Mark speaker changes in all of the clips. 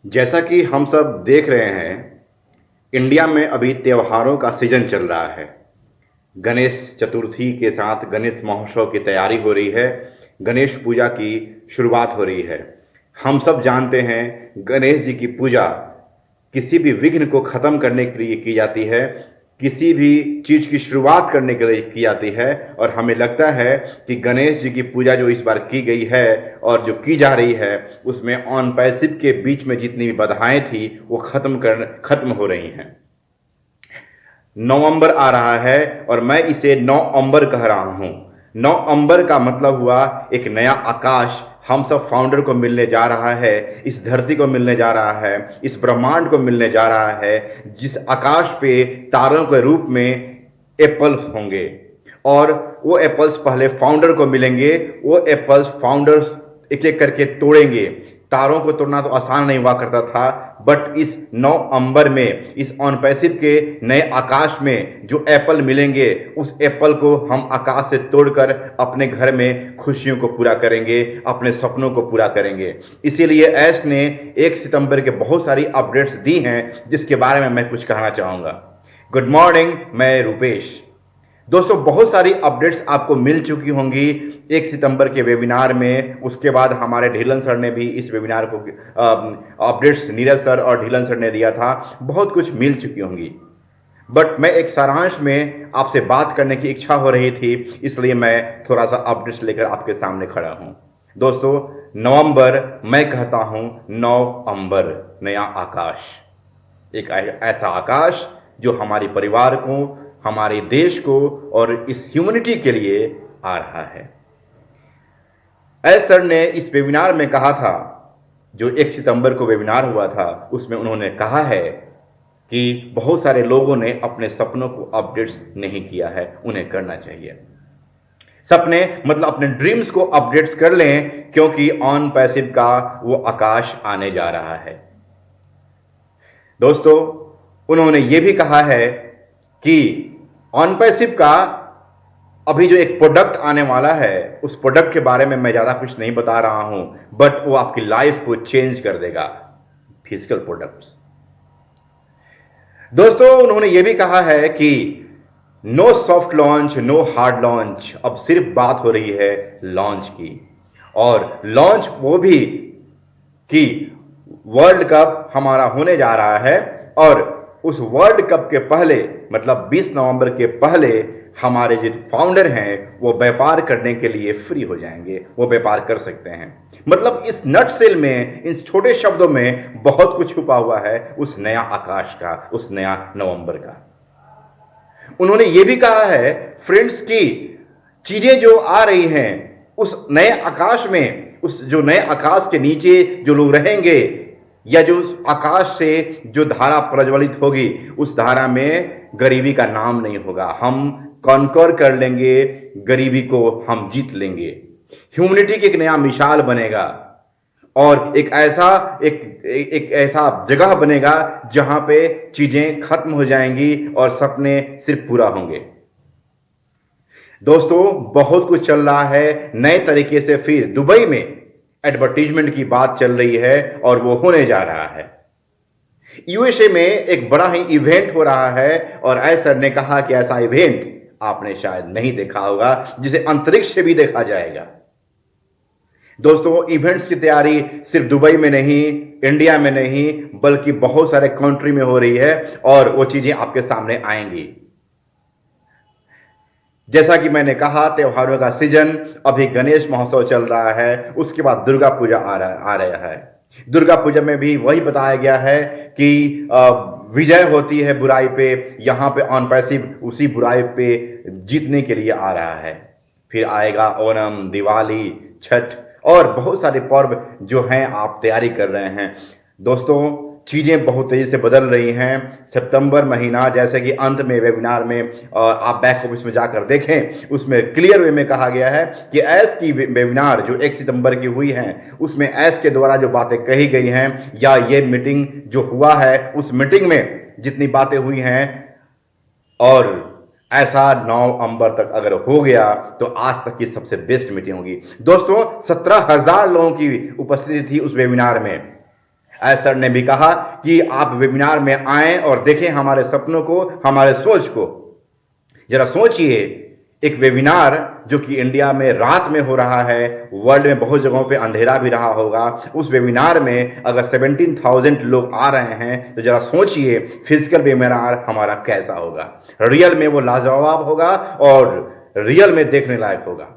Speaker 1: जैसा कि हम सब देख रहे हैं, इंडिया में अभी त्योहारों का सीजन चल रहा है। गणेश चतुर्थी के साथ गणेश महोत्सव की तैयारी हो रही है। गणेश पूजा की शुरुआत हो रही है। हम सब जानते हैं, गणेश जी की पूजा किसी भी विघ्न को खत्म करने के लिए की जाती है, किसी भी चीज की शुरुआत करने के लिए की जाती है। और हमें लगता है कि गणेश जी की पूजा जो इस बार की गई है और जो की जा रही है, उसमें ऑन पैसिव के बीच में जितनी भी बाधाएं थी वो खत्म हो रही हैं। नवंबर आ रहा है और मैं इसे 9 अंबर कह रहा हूं। 9 अंबर का मतलब हुआ एक नया आकाश हम सब फाउंडर को मिलने जा रहा है, इस धरती को मिलने जा रहा है, इस ब्रह्मांड को मिलने जा रहा है, जिस आकाश पे तारों के रूप में एप्पल्स होंगे। और वो एप्पल्स पहले फाउंडर को मिलेंगे। वो एप्पल्स फाउंडर्स एक एक करके तोड़ेंगे। तारों को तोड़ना तो आसान नहीं हुआ करता था, बट इस 9 अंबर में, इस ऑन पैसिव के नए आकाश में जो एप्पल मिलेंगे, उस एप्पल को हम आकाश से तोड़कर अपने घर में खुशियों को पूरा करेंगे, अपने सपनों को पूरा करेंगे। इसीलिए ऐश ने 1 सितंबर के बहुत सारी अपडेट्स दी हैं, जिसके बारे में मैं कुछ कहना चाहूंगा। गुड मॉर्निंग, मैं रूपेश। दोस्तों, बहुत सारी अपडेट्स आपको मिल चुकी होंगी 1 सितंबर के वेबिनार में। उसके बाद हमारे ढीलन सर ने भी इस वेबिनार को अपडेट्स, नीरज सर और ढीलन सर ने दिया था। बहुत कुछ मिल चुकी होंगी, बट मैं एक सारांश में आपसे बात करने की इच्छा हो रही थी, इसलिए मैं थोड़ा सा अपडेट्स लेकर आपके सामने खड़ा हूं। दोस्तों, नवंबर, मैं कहता हूं 9 अंबर, नया आकाश। एक ऐसा आकाश जो हमारे परिवार को, हमारे देश को और इस ह्यूमैनिटी के लिए आ रहा है। एस सर ने इस वेबिनार में कहा था, जो 1 सितंबर को वेबिनार हुआ था, उसमें उन्होंने कहा है कि बहुत सारे लोगों ने अपने सपनों को अपडेट्स नहीं किया है, उन्हें करना चाहिए। सपने मतलब अपने ड्रीम्स को अपडेट्स कर लें, क्योंकि ऑन पैसिव का वो आकाश आने जा रहा है। दोस्तों, उन्होंने ये भी कहा है कि ऑन पैसिव का अभी जो एक प्रोडक्ट आने वाला है, उस प्रोडक्ट के बारे में मैं ज्यादा कुछ नहीं बता रहा हूं, बट वो आपकी लाइफ को चेंज कर देगा। Physical products. दोस्तों, उन्होंने ये भी कहा है कि no soft launch, no hard launch, अब सिर्फ बात हो रही है लॉन्च की। और लॉन्च वो भी कि वर्ल्ड कप हमारा होने जा रहा है, और उस वर्ल्ड कप के पहले, मतलब 20 नवंबर के पहले, हमारे जो फाउंडर हैं वो व्यापार करने के लिए फ्री हो जाएंगे, वो व्यापार कर सकते हैं। मतलब इस नटसेल में, इन छोटे शब्दों में बहुत कुछ छुपा हुआ है उस नया आकाश का, उस नया नवंबर का। उन्होंने ये भी कहा है, फ्रेंड्स, की चीजें जो आ रही हैं उस नए आकाश में, उस जो नए आकाश के नीचे जो लोग रहेंगे, या जो आकाश से जो धारा प्रज्वलित होगी, उस धारा में गरीबी का नाम नहीं होगा। हम कॉन्कर कर लेंगे, गरीबी को हम जीत लेंगे। ह्यूमैनिटी की एक नया मिसाल बनेगा, और एक ऐसा जगह बनेगा जहां पे चीजें खत्म हो जाएंगी और सपने सिर्फ पूरा होंगे। दोस्तों, बहुत कुछ चल रहा है नए तरीके से। फिर दुबई में एडवर्टीजमेंट की बात चल रही है और वो होने जा रहा है। यूएसए में एक बड़ा ही इवेंट हो रहा है, और ऐसा ने कहा कि ऐसा इवेंट आपने शायद नहीं देखा होगा, जिसे अंतरिक्ष से भी देखा जाएगा। दोस्तों, इवेंट्स की तैयारी सिर्फ दुबई में नहीं, इंडिया में नहीं, बल्कि बहुत सारे कंट्री में हो रही है, और वो चीजें आपके सामने आएंगी। जैसा कि मैंने कहा, त्योहारों का सीजन, अभी गणेश महोत्सव चल रहा है, उसके बाद दुर्गा पूजा आ रहा है। दुर्गा पूजा में भी वही बताया गया है कि विजय होती है बुराई पे। यहां पे ऑन पैसिव उसी बुराई पे जीतने के लिए आ रहा है। फिर आएगा ओणम, दिवाली, छठ और बहुत सारे पर्व जो हैं, आप तैयारी कर रहे हैं। दोस्तों, चीजें बहुत तेजी से बदल रही हैं। सितंबर महीना, जैसे कि अंत में वेबिनार में आप बैक ऑफिस में जाकर देखें, उसमें क्लियर वे में कहा गया है कि एस की वेबिनार जो 1 सितंबर की हुई हैं, उसमें एस के द्वारा जो बातें कही गई हैं, या ये मीटिंग जो हुआ है, उस मीटिंग में जितनी बातें हुई हैं, और ऐसा 9 अंबर तक अगर हो गया तो आज तक की सबसे बेस्ट मीटिंग होगी। दोस्तों, 17,000 लोगों की उपस्थिति थी उस वेबिनार में। एस सर ने भी कहा कि आप वेबिनार में आएं और देखें हमारे सपनों को, हमारे सोच को। जरा सोचिए, एक वेबिनार जो कि इंडिया में रात में हो रहा है, वर्ल्ड में बहुत जगहों पे अंधेरा भी रहा होगा, उस वेबिनार में अगर 17,000 लोग आ रहे हैं तो जरा सोचिए फिजिकल वेबिनार हमारा कैसा होगा। रियल में वो लाजवाब होगा और रियल में देखने लायक होगा।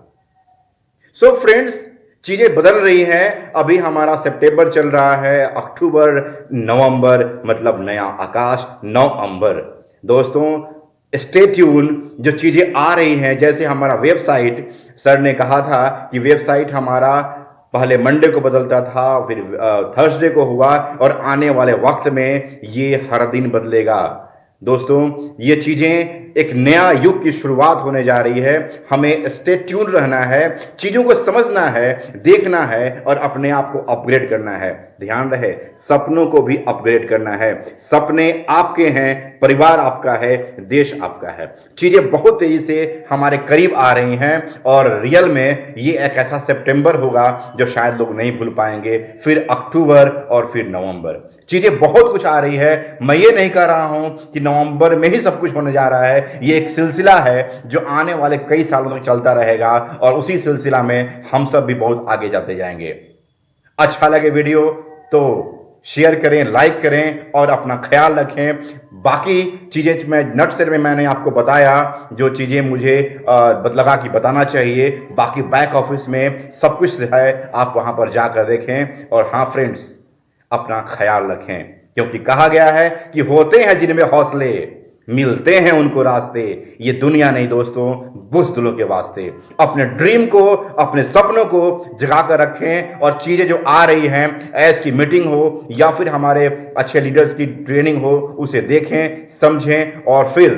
Speaker 1: सो फ्रेंड्स, चीजें बदल रही हैं। अभी हमारा सितंबर चल रहा है, अक्टूबर, नवंबर, मतलब नया आकाश, नवंबर। दोस्तों स्टे ट्यून, जो चीजें आ रही हैं, जैसे हमारा वेबसाइट, सर ने कहा था कि वेबसाइट हमारा पहले मंडे को बदलता था, फिर थर्सडे को हुआ, और आने वाले वक्त में ये हर दिन बदलेगा। दोस्तों ये चीजें एक नया युग की शुरुआत होने जा रही है। हमें स्टे ट्यून रहना है, चीजों को समझना है, देखना है और अपने आप को अपग्रेड करना है। ध्यान रहे, सपनों को भी अपग्रेड करना है। सपने आपके हैं, परिवार आपका है, देश आपका है। चीजें बहुत तेजी से हमारे करीब आ रही हैं और रियल में ये एक ऐसा सितंबर होगा जो शायद लोग नहीं भूल पाएंगे, फिर अक्टूबर और फिर नवंबर। चीजें बहुत कुछ आ रही है। मैं ये नहीं कह रहा हूं कि नवंबर में ही सब कुछ होने जा रहा है। ये एक सिलसिला है जो आने वाले कई सालों तक चलता रहेगा और उसी सिलसिला में हम सब भी बहुत आगे जाते जाएंगे। अच्छा लगे वीडियो तो शेयर करें, लाइक करें और अपना ख्याल रखें। बाकी चीजें मैं नटशेल में मैंने आपको बताया जो चीजें मुझे लगा कि बताना चाहिए। बाकी बैक ऑफिस में सब कुछ है, आप वहां पर जाकर देखें। और हाँ फ्रेंड्स, अपना ख्याल रखें, क्योंकि कहा गया है कि होते हैं जिनमें हौसले, मिलते हैं उनको रास्ते। ये दुनिया नहीं दोस्तों, बुज़दिलों के वास्ते। अपने ड्रीम को, अपने सपनों को जगा कर रखें और चीजें जो आ रही हैं, ऐस की मीटिंग हो या फिर हमारे अच्छे लीडर्स की ट्रेनिंग हो, उसे देखें, समझें और फिर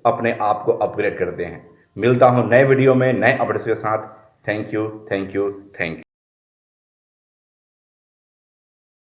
Speaker 1: अपने आप को अपग्रेड करते हैं। मिलता हूं नए वीडियो में नए अपडेट्स के साथ। Thank you, thank you, thank you.